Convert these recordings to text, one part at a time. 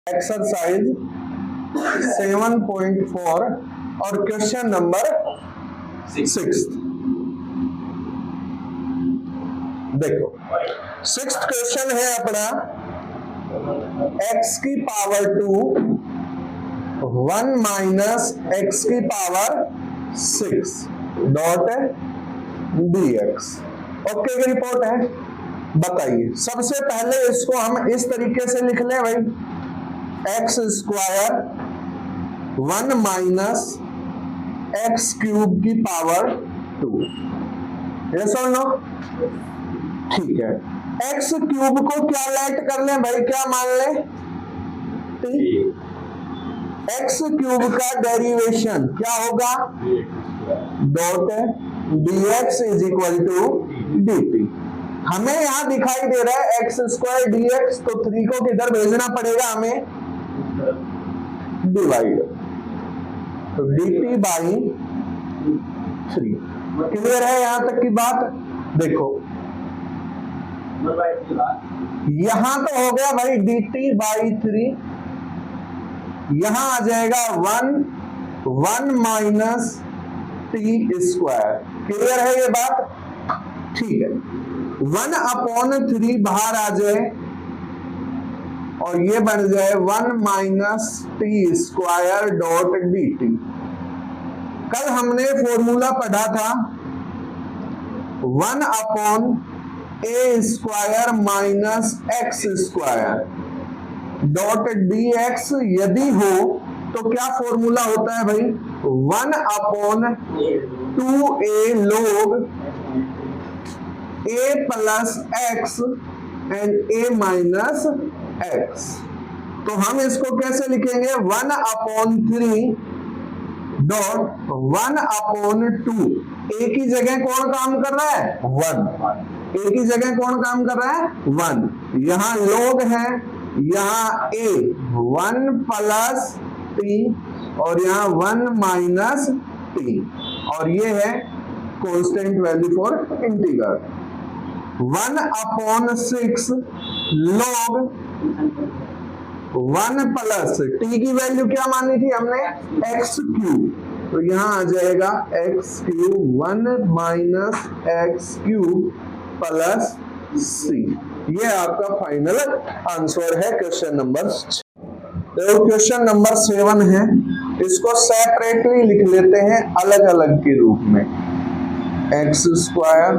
Exercise 7.4 और question number 6। देखो 6th question है अपना x की पावर 2 1 माइनस x की पावर 6 डॉट dx। ओके की रिपोर्ट है। बताइए सबसे पहले इसको हम इस तरीके से लिख लें भाई, x square 1 minus x cube की पावर 2। यस और नो? ठीक है। एक्स क्यूब को क्या लेट कर लें भाई, क्या मान लें? एक्स क्यूब का डेरिवेशन क्या होगा? Dot dx is equal to dt। हमें यहां दिखाई दे रहा है एक्स स्क्वायर dx, तो 3 को किधर भेजना पड़ेगा हमें? डिवाइड, तो dt बाई 3। क्लियर है यहां तक की बात? देखो यहां तो हो गया भाई dt बाई 3, यहां आ जाएगा 1 माइनस टी स्क्वायर। क्लियर है ये बात? ठीक है। 1/3 बाहर आ जाए और ये बन जाए 1 minus T square dot D T. कल हमने फॉर्मूला पढ़ा था 1/a square minus x square dot D x. यदि हो तो क्या फॉर्मूला होता है भाई? 1/2a log a plus x and a minus x. तो हम इसको कैसे लिखेंगे? 1/3 डॉट 1/2। a की जगह कौन काम कर रहा है? 1। a की जगह कौन काम कर रहा है? 1। यहां log है, यहां a 1 प्लस t और यहां 1 माइनस t, और ये है constant value for integral. 1/6 log 1 plus t की वैल्यू क्या मानी थी हमने? x cube. तो यहां आ जाएगा x cube 1 minus x cube plus c। ये आपका फाइनल आंसर है क्वेश्चन नंबर। तो क्वेश्चन नंबर 7 है, इसको सेपरेटली लिख लेते हैं अलग अलग के रूप में। X square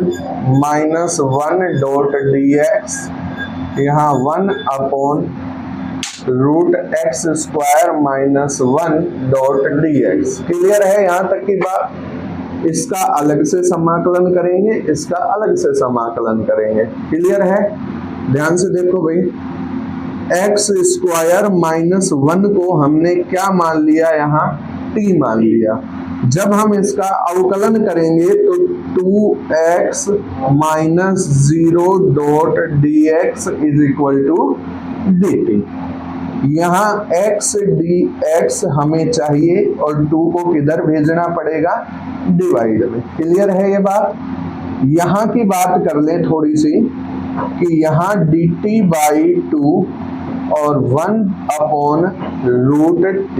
minus 1 dot D X, यहाँ 1/रूट X square minus 1 dot D X. Clear है यहाँ तक की बात? इसका अलग से समाकलन करेंगे, इसका अलग से समाकलन करेंगे। क्लियर है? ध्यान से देखो भाई, एक्स स्क्वायर माइनस 1 को हमने क्या मान लिया? यहाँ t मान लिया। जब हम इसका अवकलन करेंगे तो 2x minus 0 dot dx is equal to dt। यहाँ x dx हमें चाहिए और 2 को किधर भेजना पड़ेगा? डिवाइड में। क्लियर है ये बात? यहाँ की बात कर ले थोड़ी सी कि यहाँ dt बाई 2 और 1/रूट t।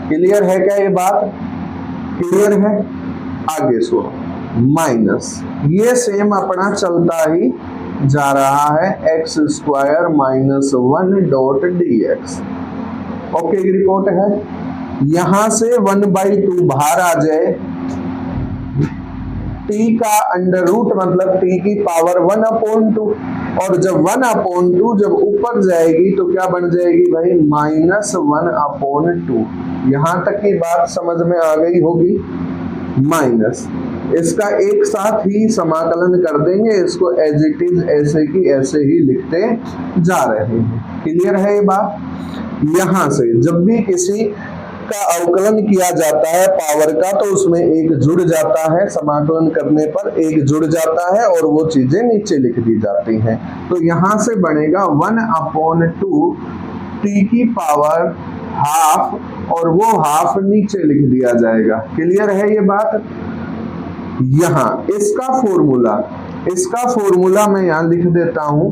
क्लियर है क्या ये बात? क्लियर है? आगे सुनो, माइनस ये सेम अपना चलता ही जा रहा है, x square minus 1 dot D x. Okay की रिपोर्ट है। यहां से 1/2 बाहर आ जाए, t का अंडर रूट मतलब t की पावर 1/2, और जब 1/2 जब ऊपर जाएगी तो क्या बन जाएगी भाई? माइनस 1/2। यहां तक की बात समझ में आ गई होगी। माइनस इसका एक साथ ही समाकलन कर देंगे, इसको एज इट इज ऐसे की ऐसे ही लिखते जा रहे हैं। क्लियर है ये बात? यहां से जब भी किसी का अवकलन किया जाता है पावर का, तो उसमें एक जुड़ जाता है, समाकलन करने पर एक जुड़ जाता है और वो चीजें नीचे लिख दी जाती हैं। तो यहां से बनेगा 1/2 t की पावर हाफ, और वो हाफ नीचे लिख दिया जाएगा। क्लियर है ये बात? यहाँ इसका फॉर्मूला मैं यहां लिख देता हूं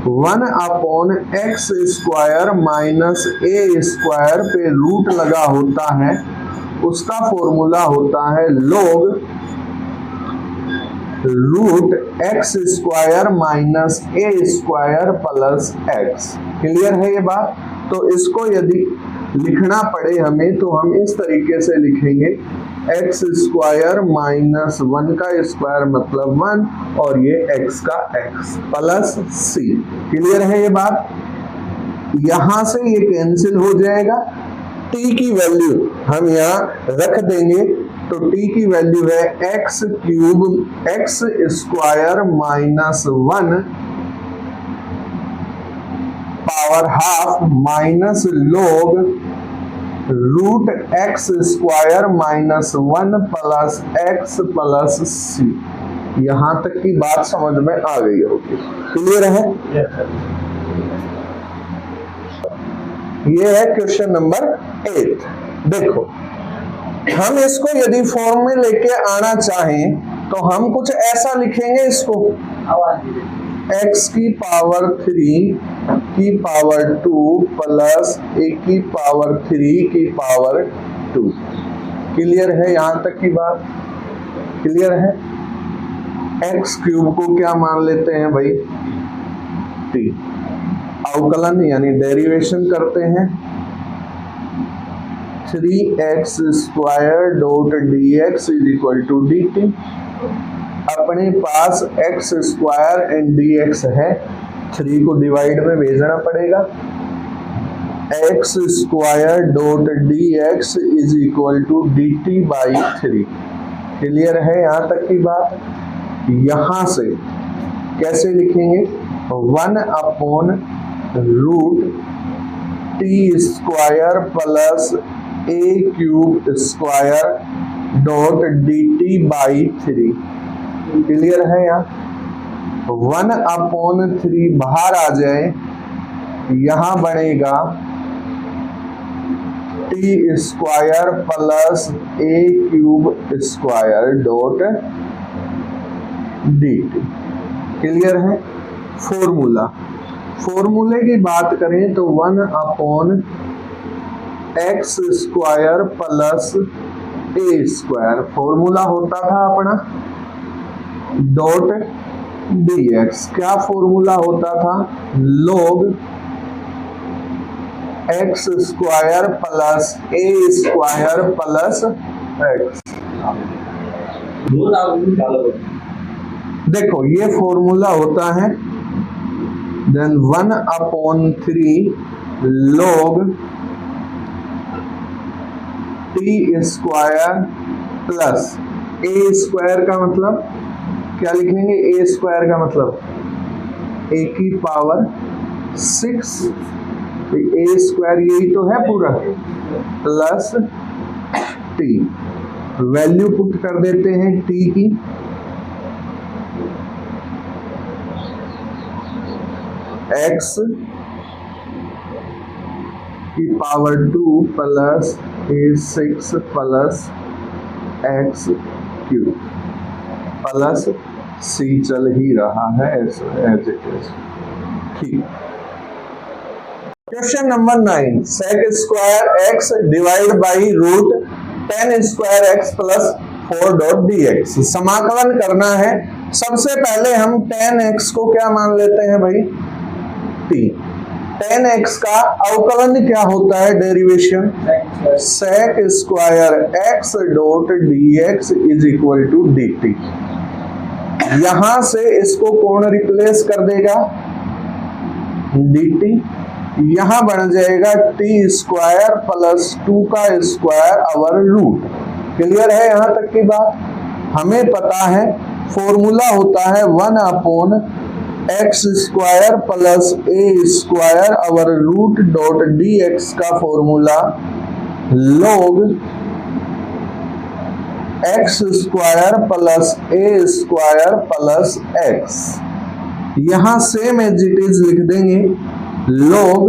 1 upon X square minus A square पे रूट लगा होता है, उसका फॉर्मूला होता है log root X square minus A square plus X. Clear है ये बात? तो इसको यदि लिखना पड़े हमें तो हम इस तरीके से लिखेंगे, एक्स स्क्वायर माइनस 1 का स्क्वायर मतलब 1 और ये एक्स का एक्स प्लस सी। क्लियर है ये बात? यहां से ये कैंसिल हो जाएगा, t की वैल्यू हम यहाँ रख देंगे, तो t की वैल्यू है X cube X square minus 1 power half minus log root X square minus 1 plus X plus C. यहां तक की बात समझ में आ गई होगी। क्लियर है? ये है क्वेश्चन नंबर 8। देखो, हम इसको यदि फॉर्म में लेके आना चाहें तो हम कुछ ऐसा लिखेंगे इसको, x की पावर 3 की पावर 2 प्लस a की पावर 3 की पावर 2। क्लियर है यहां तक की बात? क्लियर है? x क्यूब को क्या मान लेते हैं भाई? t। अवकलन यानी डेरिवेशन करते हैं, 3x square dot dx is equal to dt। अपने पास x स्क्वायर एंड dx है, 3 को डिवाइड में भेजना पड़ेगा, x square dot dx is equal to dt by 3। Clear है यहां तक की बात? यहां से कैसे लिखेंगे? 1 upon root t square plus A cube square dot D t by 3। Clear है यहाँ? 1 अपॉन 3 बाहर आ जाए, यहां बनेगा टी स्क्वायर प्लस ए cube square dot D T. Clear है? फॉर्मूले की बात करें तो 1 upon X square plus A square formula होता था अपना, डॉट dx क्या फॉर्मूला होता था? log X square plus A square plus X. देखो ये फॉर्मूला होता है, then 1 upon 3 log T square plus A square का मतलब क्या लिखेंगे? ए स्क्वायर का मतलब ए की पावर 6, ए स्क्वायर यही तो है पूरा, प्लस टी। वैल्यू पुट कर देते हैं टी की, एक्स की power 2 plus a 6 plus x cube plus c चल ही रहा है एज इट इज। ठीक। Question number 9, sec square x divide by root 10 square x plus 4 dot dx। समाकलन करना है। सबसे पहले हम 10x को क्या मान लेते हैं भाई? t। 10x का अवकलन क्या होता है? Derivation, sec square x dot dx is equal to dt। यहां से इसको कौन रिप्लेस कर देगा? dt। यहां बन जाएगा t स्क्वायर प्लस 2 का स्क्वायर अवर रूट। क्लियर है यहां तक की बात? हमें पता है फॉर्मूला होता है 1 upon X square plus A square over root dot dx का formula log X square plus A square plus X. यहां सेम एज इट इज लिख देंगे, log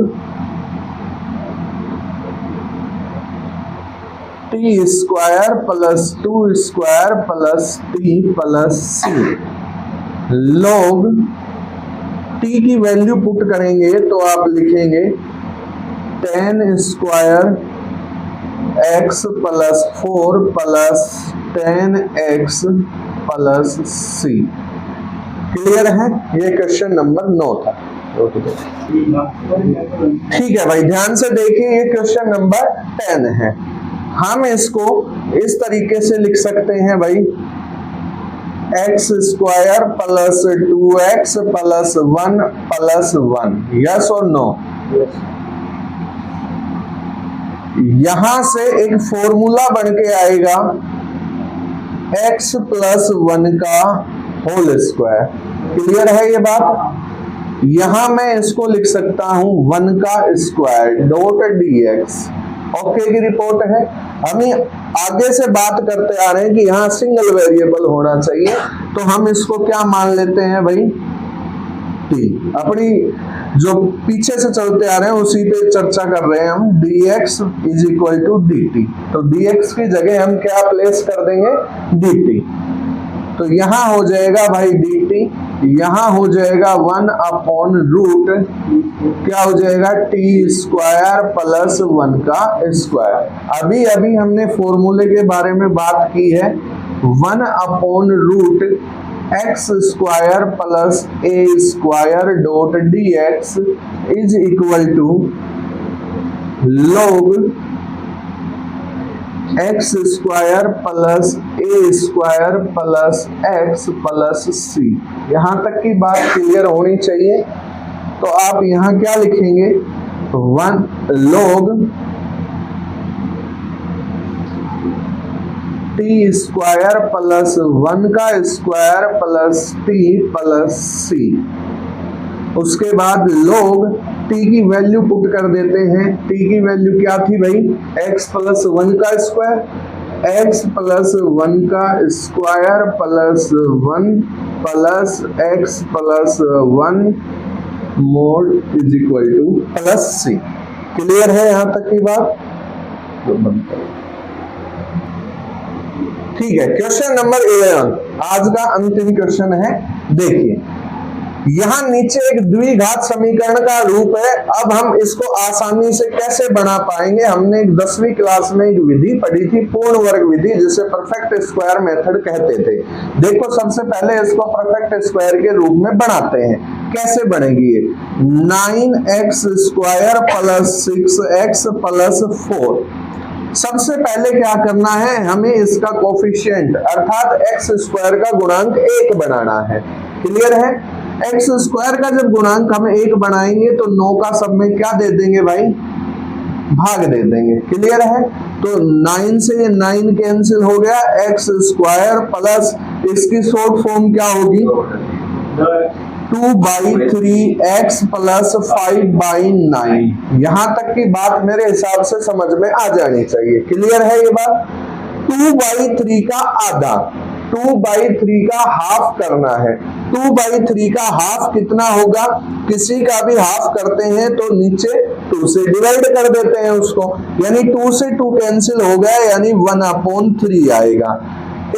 T square plus 2 square plus T plus C, log t की value put करेंगे तो आप लिखेंगे tan square x plus 4 plus tan x plus c। Clear है? ये क्वेश्चन नंबर 9 था। ठीक है भाई, ध्यान से देखिए, ये क्वेश्चन नंबर 10 है। हम इसको इस तरीके से लिख सकते हैं भाई, x square plus 2x plus 1 plus 1। Yes और नो? यहां से एक फॉर्मूला बन के आएगा x प्लस 1 का होल स्क्वायर। क्लियर है ये बात? यहां मैं इसको लिख सकता हूं 1 का स्क्वायर डॉट dx। ओके की रिपोर्ट है। हम आगे से बात करते आ रहे हैं कि यहाँ सिंगल वेरिएबल होना चाहिए, तो हम इसको क्या मान लेते हैं भाई, t। अपनी जो पीछे से चलते आ रहे हैं उसी पे चर्चा कर रहे हैं हम। dx is equal to dt, तो dx की जगह हम क्या प्लेस कर देंगे, dt। तो यहां हो जाएगा भाई dt, यहां हो जाएगा 1 अपॉन रूट क्या हो जाएगा, t स्क्वायर प्लस 1 का स्क्वायर। अभी अभी हमने फॉर्मूले के बारे में बात की है, 1 upon root x square plus a square dot dx is equal to log x square plus a square plus x plus c। यहां तक की बात क्लियर होनी चाहिए। तो आप यहां क्या लिखेंगे, 1 log t स्क्वायर प्लस 1 का square plus t plus c। उसके बाद log t की वैल्यू पुट कर देते हैं। t की वैल्यू क्या थी भाई, x प्लस 1 का स्क्वायर, x प्लस 1 का square plus 1 plus x plus 1 mode is equal two plus c। Clear है यहां तक की बात? ठीक है, क्वेश्चन नंबर 11 आज का अंतिम क्वेश्चन है। देखिए, यहां नीचे एक द्विघात समीकरण का रूप है। अब हम इसको आसानी से कैसे बना पाएंगे, हमने 10वीं क्लास में एक विधि पढ़ी थी, पूर्ण वर्ग विधि, जिसे परफेक्ट स्क्वायर मेथड कहते थे। देखो, सबसे पहले इसको परफेक्ट स्क्वायर के रूप में बनाते हैं। कैसे बनेगी ये, 9x square plus 6x plus 4। सबसे पहले क्या करना है, हमें इसका कोफिशिएंट अर्थात x स्क्वायर का गुणांक 1 बनाना है। क्लियर है? x स्क्वायर का जब गुणांक हम 1 बनाएंगे तो 9 का सब में क्या दे देंगे भाई, भाग दे देंगे। क्लियर है? तो 9 से ये 9 कैंसिल हो गया, x स्क्वायर प्लस इसकी शॉर्ट फॉर्म क्या होगी, 2/3x प्लस 5/9। यहां तक की बात मेरे हिसाब से समझ में आ जानी चाहिए। क्लियर है ये बात? 2/3 का आधा, 2/3 का हाफ करना है। 2/3 का हाफ कितना होगा, किसी का भी हाफ करते हैं तो नीचे 2 से डिवाइड कर देते हैं उसको, यानी 2 से 2 कैंसिल हो गया, यानी 1/3 आएगा।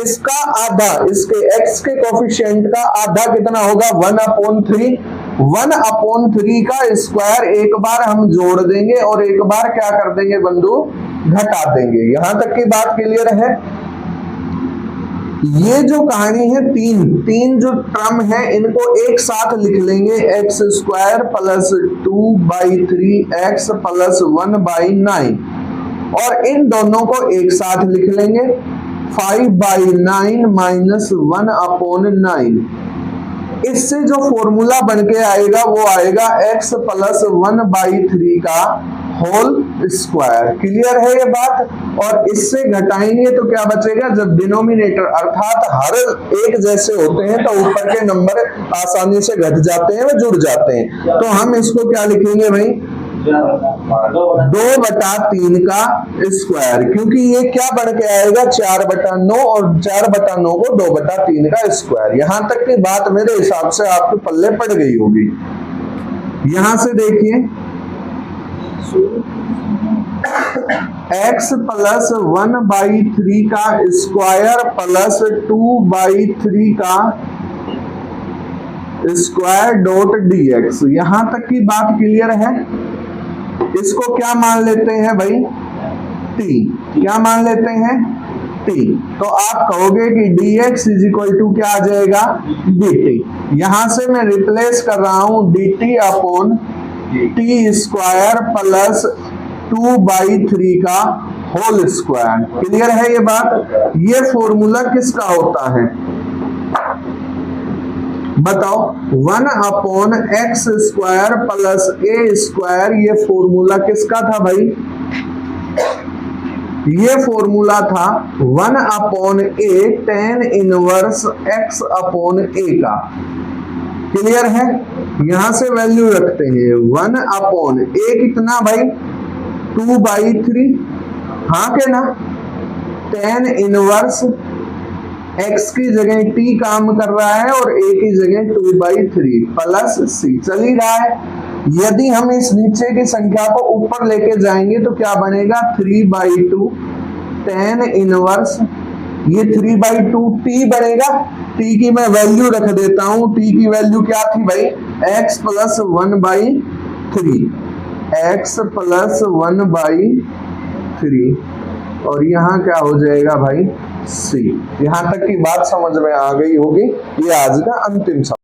इसका आधा, इसके x के कोफिशिएंट का आधा कितना होगा, 1/3। 1/3 का स्क्वायर एक बार हम जोड़ देंगे और एक बार क्या कर देंगे बंधु, घटा देंगे। यहां तक की बात क्लियर है? ये जो कहानी है, तीन जो टर्म है इनको एक साथ लिख लेंगे, x square plus 2/3x plus 1/9, और इन दोनों को एक साथ लिख लेंगे, 5/9 माइनस 1/9। इससे जो फॉर्मूला बन के आएगा वो आएगा x प्लस 1/3 का होल स्क्वायर। क्लियर है ये बात? और इससे घटाएंगे तो क्या बचेगा, जब डिनोमिनेटर अर्थात हर एक जैसे होते हैं तो ऊपर के नंबर आसानी से घट जाते हैं, वो जुड़ जाते हैं। तो हम इसको क्या लिखेंगे भाई, 2/3 का स्क्वायर, क्योंकि ये क्या बढ़ के आएगा, 4/9, और 4/9 को 2/3 का स्क्वायर। यहां तक की बात मेरे हिसाब से आपके पल्ले पड़ गई होगी। यहां से देखिए, x प्लस 1/3 का स्क्वायर प्लस 2/3 का स्क्वायर डॉट dx। यहां तक की बात क्लियर है। इसको क्या मान लेते हैं भाई, t। क्या मान लेते हैं, t। तो आप कहोगे कि dx इज इक्वल टू क्या आ जाएगा, dt। यहां से मैं रिप्लेस कर रहा हूं dt upon T square plus 2/3 का होल स्क्वायर। क्लियर है ये बात। ये फॉर्मूला किसका होता है बताओ, 1 upon X square plus A square. ये फॉर्मूला किसका था भाई, ये फॉर्मूला था 1 अपॉन ए tan इनवर्स x अपॉन ए का। क्लियर है। यहां से वैल्यू रखते हैं 1 अपॉन ए कितना भाई, 2/3। हाँ के ना, tan इनवर्स x की जगह t काम कर रहा है और a की जगह 2/3 प्लस c चल ही रहा है। यदि हम इस नीचे की संख्या को ऊपर लेके जाएंगे तो क्या बनेगा, 3/2 tan इनवर्स, ये 3/2 t बनेगा। t की मैं वैल्यू रख देता हूं, t की वैल्यू क्या थी भाई, x प्लस 1/3, x प्लस 1/3 और यहाँ क्या हो जाएगा भाई, c। यहां तक की बात समझ में आ गई होगी। ये आज का अंतिम सवाल।